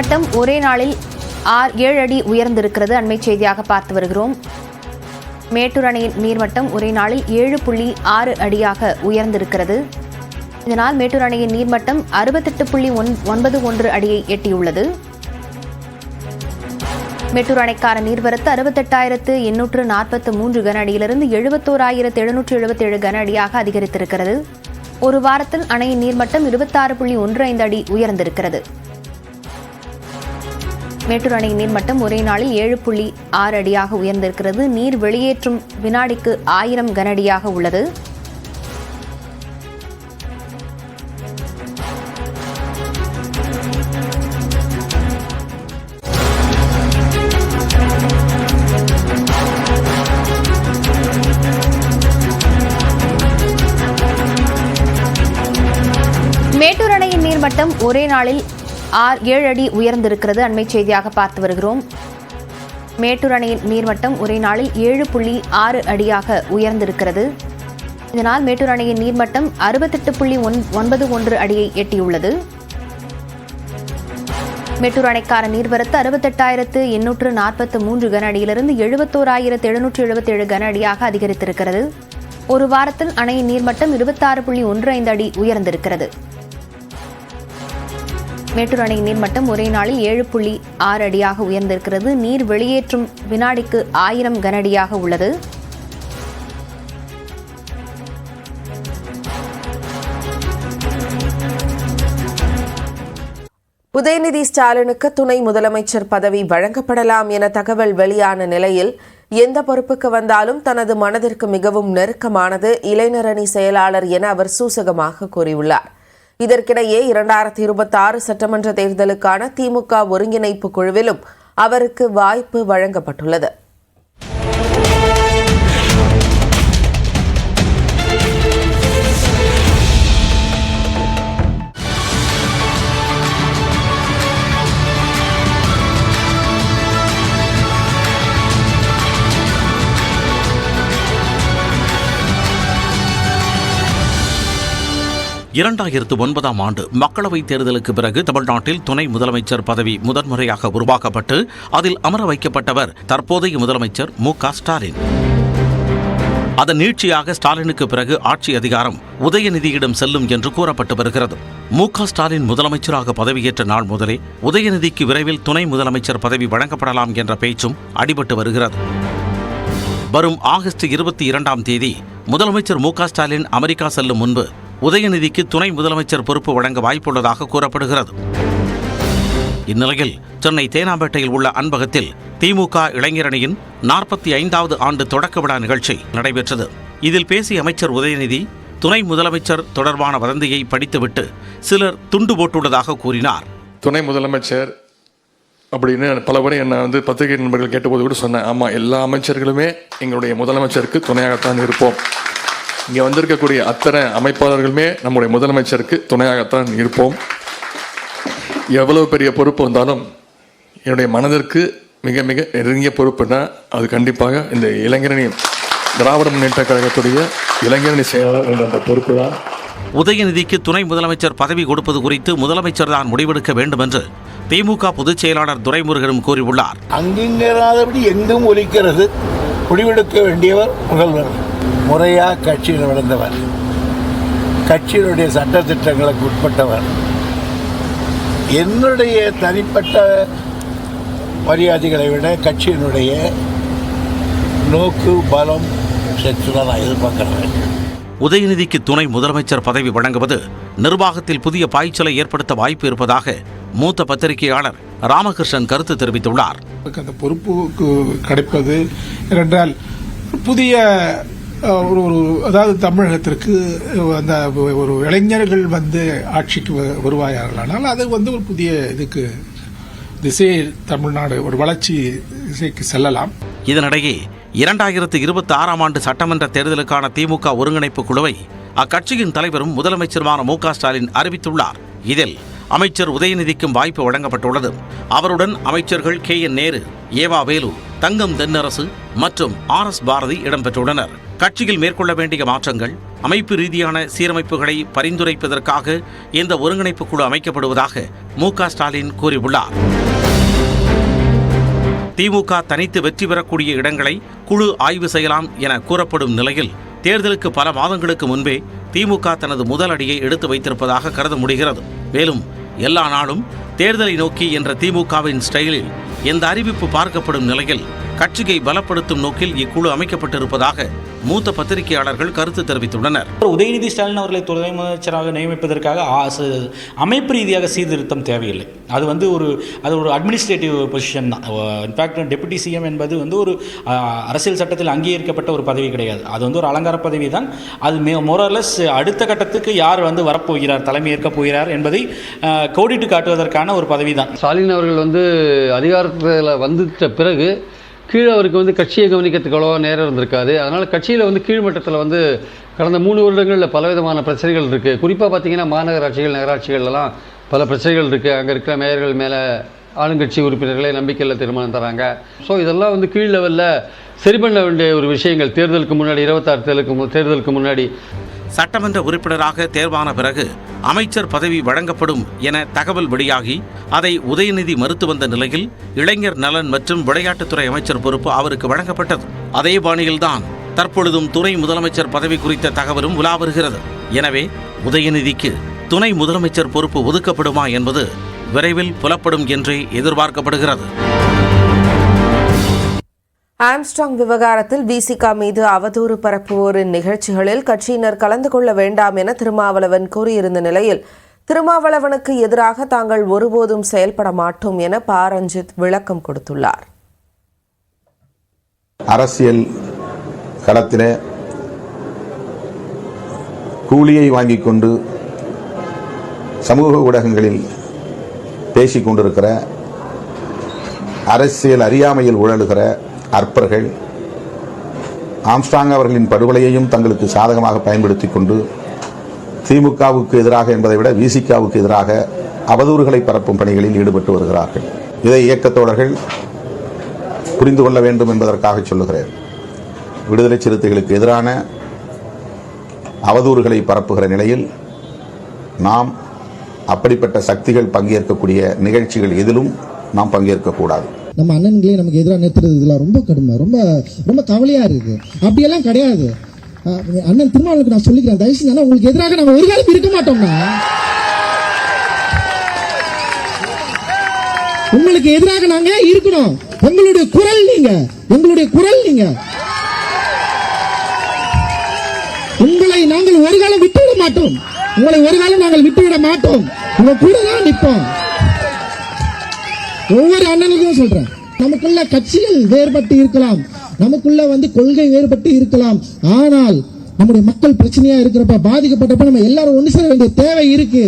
நீர்மட்டம் ஒரே நாளில் 7 அடி உயர்ந்திருக்கிறது. அண்மை செய்தியாக பார்த்து வருகிறோம். மேட்டூர் அணையின் நீர்மட்டம் ஒரே நாளில் 7.6 அடியாக உயர்ந்திருக்கிறது. இதனால் மேட்டூர் அணையின் நீர்மட்டம் 68.91 அடியை எட்டியுள்ளது. மேட்டூர் அணைக்கான நீர்வரத்து 68,843 கன அடியிலிருந்து 71,777 கன அடியாக அதிகரித்திருக்கிறது. ஒரு வாரத்தில் அணையின் நீர்மட்டம் 26.15 அடி உயர்ந்திருக்கிறது. மேட்டூர் அணையின் நீர்மட்டம் ஒரே நாளில் 7.6 அடியாக உயர்ந்திருக்கிறது. நீர் வெளியேற்றும் வினாடிக்கு 1000 கன அடியாக உள்ளது. மேட்டூர் அணையின் நீர்மட்டம் ஒரே நாளில் 7 அடி உயர்ந்திருக்கிறது. அண்மை செய்தியாக பார்த்து வருகிறோம். மேட்டூர் அணையின் நீர்மட்டம் ஒரே நாளில் 7.6 அடியாக உயர்ந்திருக்கிறது. இதனால் மேட்டூர் அணையின் நீர்மட்டம் 68.91 அடியை எட்டியுள்ளது. மேட்டூர் அணைக்கான நீர்வரத்து 68,843 கன அடியிலிருந்து 71,777 கன அடியாக அதிகரித்திருக்கிறது. ஒரு வாரத்தில் அணையின் நீர்மட்டம் 26.15 அடி உயர்ந்திருக்கிறது. மேட்டூர் அணையின் நீர்மட்டம் ஒரே நாளில் 7.6 அடியாக உயர்ந்திருக்கிறது. நீர் வெளியேற்றும் வினாடிக்கு 1000 கன அடியாக உள்ளது. உதயநிதி ஸ்டாலினுக்கு துணை முதலமைச்சர் பதவி வழங்கப்படலாம் என தகவல் வெளியான நிலையில் எந்த பொறுப்புக்கு வந்தாலும் தனது மனதிற்கு மிகவும் நெருக்கமானது இளைஞரணி செயலாளர் என அவர் சூசகமாக கூறியுள்ளார். இதற்கிடையே 2026 சட்டமன்ற தேர்தலுக்கான திமுக ஒருங்கிணைப்பு குழுவிலும் அவருக்கு வாய்ப்பு வழங்கப்பட்டுள்ளது. ஆண்டு மக்களவைத் தேர்தலுக்கு பிறகு தமிழ்நாட்டில் துணை முதலமைச்சர் பதவி முதன்முறையாக உருவாக்கப்பட்டு அதில் அமர வைக்கப்பட்டவர் தற்போதைய முதலமைச்சர் மு.க. ஸ்டாலின். அதன் நீட்சியாக ஸ்டாலினுக்கு பிறகு ஆட்சி அதிகாரம் உதயநிதியிடம் செல்லும் என்று கூறப்பட்டு வருகிறது. மு.க. ஸ்டாலின் முதலமைச்சராக பதவியேற்ற நாள் முதலே உதயநிதிக்கு விரைவில் துணை முதலமைச்சர் பதவி வழங்கப்படலாம் என்ற பேச்சும் அடிபட்டு வருகிறது. வரும் ஆகஸ்ட் 22ஆம் தேதி முதலமைச்சர் மு.க. ஸ்டாலின் அமெரிக்கா செல்லும் முன்பு உதயநிதிக்கு துணை முதலமைச்சர் பொறுப்பு வழங்க வாய்ப்புள்ளதாக கூறப்படுகிறது. இந்நிலையில் சென்னை தேனாம்பேட்டையில் உள்ள அன்பகத்தில் திமுக இளைஞரணியின் 45வது ஆண்டு தொடக்க விழா நிகழ்ச்சி நடைபெற்றது. இதில் பேசிய அமைச்சர் உதயநிதி துணை முதலமைச்சர் தொடர்பான வதந்தியை படித்துவிட்டு சிலர் துண்டு போட்டுள்ளதாக கூறினார். துணை முதலமைச்சர் அப்படின்னு பலவரை என்னை பத்திரிகை நண்பர்கள் கேட்டபோது கூட சொன்னேன். ஆமாம், எல்லா அமைச்சர்களுமே எங்களுடைய முதலமைச்சருக்கு துணையாகத்தான் இருப்போம். இங்கே வந்திருக்கக்கூடிய அத்தனை அமைப்பாளர்களுமே நம்முடைய முதலமைச்சருக்கு துணையாகத்தான் இருப்போம். எவ்வளவு பெரிய பொறுப்பு வந்தாலும் என்னுடைய மனதிற்கு மிக மிக நெருங்கிய பொறுப்புனா அது கண்டிப்பாக இந்த இளைஞரணி திராவிட முன்னேற்ற கழகத்துடைய இளைஞரணி செயலாளர் என்ற அந்த பொறுப்பு தான். உதயநிதிக்கு துணை முதலமைச்சர் பதவி கொடுப்பது குறித்து முதலமைச்சர் தான் முடிவெடுக்க வேண்டும் என்று திமுக பொதுச் செயலாளர் துரைமுருகனும் கூறியுள்ளார். அங்கிங்கராதபடி எங்கும் ஒலிக்கிறது. முடிவெடுக்க வேண்டியவர் முதல்வர். முறையாக கட்சியில் வளர்ந்தவர், கட்சியினுடைய சட்ட திட்டங்களுக்கு உட்பட்டவர். என்னுடைய தனிப்பட்ட மரியாதைகளை விட கட்சியினுடைய நோக்கு பலம் சக்திதான் நான் எதிர்பார்க்கிறேன். உதயநிதிக்கு துணை முதலமைச்சர் பதவி வழங்குவது நிர்வாகத்தில் புதிய பாய்ச்சலை ஏற்படுத்த வாய்ப்பு இருப்பதாக மூத்த பத்திரிகையாளர் ராமகிருஷ்ணன் கருத்து தெரிவித்துள்ளார். அந்த பொறுப்புக்கு கிடைப்பது என்றால் புதிய அதாவது தமிழகத்திற்கு அந்த ஒரு இளைஞர்கள் ஆட்சிக்கு வருவாயார்களானால் அது ஒரு புதிய இதுக்கு திசை தமிழ்நாடு ஒரு வளர்ச்சி திசைக்கு செல்லலாம். இதனிடையே 2026ஆம் ஆண்டு சட்டமன்ற தேர்தலுக்கான திமுக ஒருங்கிணைப்பு குழுவை அக்கட்சியின் தலைவரும் முதலமைச்சருமான மு.க. ஸ்டாலின் அறிவித்துள்ளார். இதில் அமைச்சர் உதயநிதிக்கும் வாய்ப்பு வழங்கப்பட்டுள்ளது. அவருடன் அமைச்சர்கள் கே.என். நேரு, ஏவா வேலு, தங்கம் தென்னரசு மற்றும் ஆர்.எஸ். பாரதி இடம்பெற்றுள்ளனர். கட்சியில் மேற்கொள்ள வேண்டிய மாற்றங்கள், அமைப்பு ரீதியான சீரமைப்புகளை பரிந்துரைப்பதற்காக இந்த ஒருங்கிணைப்பு குழு அமைக்கப்படுவதாக மு.க. ஸ்டாலின் கூறியுள்ளார். திமுக தனித்து வெற்றி பெறக்கூடிய இடங்களை குழு ஆய்வு செய்யலாம் என கூறப்படும் நிலையில் தேர்தலுக்கு பல மாதங்களுக்கு முன்பே திமுக தனது முதல் அடியை எடுத்து வைத்திருப்பதாக கருத முடிகிறது. மேலும் எல்லா நாளும் தேர்தலை நோக்கி என்ற திமுகவின் ஸ்டைலில் இந்த அறிவிப்பு பார்க்கப்படும் நிலையில் கட்சியை பலப்படுத்தும் நோக்கில் இக்குழு அமைக்கப்பட்டிருப்பதாக மூத்த பத்திரிகையாளர்கள் கருத்து தெரிவித்துள்ளனர். உதயநிதி ஸ்டாலின் அவர்களை துணை முதலமைச்சராக நியமிப்பதற்காக அமைப்பு ரீதியாக சீர்திருத்தம் தேவையில்லை. அது ஒரு அட்மினிஸ்ட்ரேட்டிவ் பொசிஷன் தான். இன்ஃபேக்ட் டெபுட்டி சிஎம் என்பது ஒரு அரசியல் சட்டத்தில் அங்கீகரிக்கப்பட்ட ஒரு பதவி கிடையாது. அது ஒரு அலங்கார பதவி தான். அது மோரலஸ் அடுத்த கட்டத்துக்கு யார் வரப்போகிறார், தலைமை ஏற்கப் போகிறார் என்பதை கோடிட்டு காட்டுவதற்கான ஒரு பதவி தான். ஸ்டாலின் அவர்கள் அதிகாரத்தில் வந்துட்ட பிறகு கீழே அவருக்கு கட்சியை கவனிக்கிறதுக்கு அவ்வளோவா நேரம் இருந்திருக்காது. அதனால் கட்சியில் கீழ்மட்டத்தில் கடந்த 3 வருடங்களில் பலவிதமான பிரச்சனைகள் இருக்குது. குறிப்பாக பார்த்திங்கன்னா மாநகராட்சிகள், நகராட்சிகள்லாம் பல பிரச்சனைகள் இருக்குது. அங்கே இருக்கிற மேயர்கள் மேலே ஆளுங்கட்சி உறுப்பினர்களே நம்பிக்கையில் தீர்மானம் தராங்க. ஸோ இதெல்லாம் கீழ் லெவலில் சரி பண்ண வேண்டிய ஒரு விஷயங்கள். தேர்தலுக்கு முன்னாடி 26 தேர்தலுக்கு முன்னாடி சட்டமன்ற உறுப்பினராக தேர்வான பிறகு அமைச்சர் பதவி வழங்கப்படும் என தகவல் வெளியாகி அதை உதயநிதி மறுத்து வந்த நிலையில் இளைஞர் நலன் மற்றும் விளையாட்டுத்துறை அமைச்சர் பொறுப்பு அவருக்கு வழங்கப்பட்டது. அதே பாணியில்தான் தற்பொழுதும் துணை முதலமைச்சர் பதவி குறித்த தகவலும் உலா வருகிறது. எனவே உதயநிதிக்கு துணை முதலமைச்சர் பொறுப்பு ஒதுக்கப்படுமா என்பது விரைவில் புலப்படும் என்றே எதிர்பார்க்கப்படுகிறது. ஆம்ஸ்ட்ராங் விவகாரத்தில் விசிக மீது அவதூறு பரப்புவோரின் நிகழ்ச்சிகளில் கட்சியினர் கலந்து கொள்ள வேண்டாம் என திருமாவளவன் கூறியிருந்த நிலையில் திருமாவளவனுக்கு எதிராக தாங்கள் ஒருபோதும் செயல்பட மாட்டோம் என ப. ரஞ்சித் விளக்கம் கொடுத்துள்ளார். அரசியல் களத்திலே கூலியை வாங்கிக் கொண்டு சமூக ஊடகங்களில் பேசிக் கொண்டிருக்கிற, அரசியல் அறியாமையில் உழலுகிற அற்பர்கள் ஆம்ஸ்ட்ராங் அவர்களின் படுகொலையையும் தங்களுக்கு சாதகமாக பயன்படுத்திக் கொண்டு திமுகவுக்கு எதிராக என்பதை விட விசிகாவுக்கு எதிராக அவதூறுகளை பரப்பும் பணிகளில் ஈடுபட்டு வருகிறார்கள். இதை இயக்கத்தோழர்கள் புரிந்து கொள்ள வேண்டும் என்பதற்காக சொல்லுகிறேன். விடுதலை சிறுத்தைகளுக்கு எதிரான அவதூறுகளை பரப்புகிற நிலையில் நாம் அப்படிப்பட்ட சக்திகள் பங்கேற்கக்கூடிய நிகழ்ச்சிகள் எதிலும் நாம் பங்கேற்கக்கூடாது. நம்ம அண்ணன்களே நமக்கு எதிராக நிறுத்துறது இதெல்லாம் ரொம்ப கடுமை, ரொம்ப ரொம்ப கவலையா இருக்கு. அப்படியெல்லாம் கிடையாது. அண்ணன் திருமாவளவனுக்கு நான் சொல்லிக்கிறேன், தயவு செஞ்சு உங்களுக்கு எதிராக நாங்கள் ஒரு காலம் இருக்க மாட்டோம்னா. உங்களுக்கு எதிராக நாங்க இருக்கணும். உங்களுடைய குரல் நீங்க, எங்களுடைய குரல் நீங்க. உங்களை நாங்கள் ஒரு காலம் விட்டுவிட மாட்டோம். உங்களை ஒரு காலம் நாங்கள் விட்டுவிட மாட்டோம். உங்க கூட தான் நிற்போம். ஒவ்வொரு அண்ணனுக்கும் சொல்றேன், நமக்குள்ள கட்சிகள் வேறுபட்டு இருக்கலாம், நமக்குள்ள கொள்கை வேறுபட்டு இருக்கலாம். ஆனால் நம்முடைய மக்கள் பிரச்சனையா இருக்கிறப்ப, பாதிக்கப்பட்டப்ப நம்ம எல்லாரும் ஒன்று சேர வேண்டிய தேவை இருக்கு.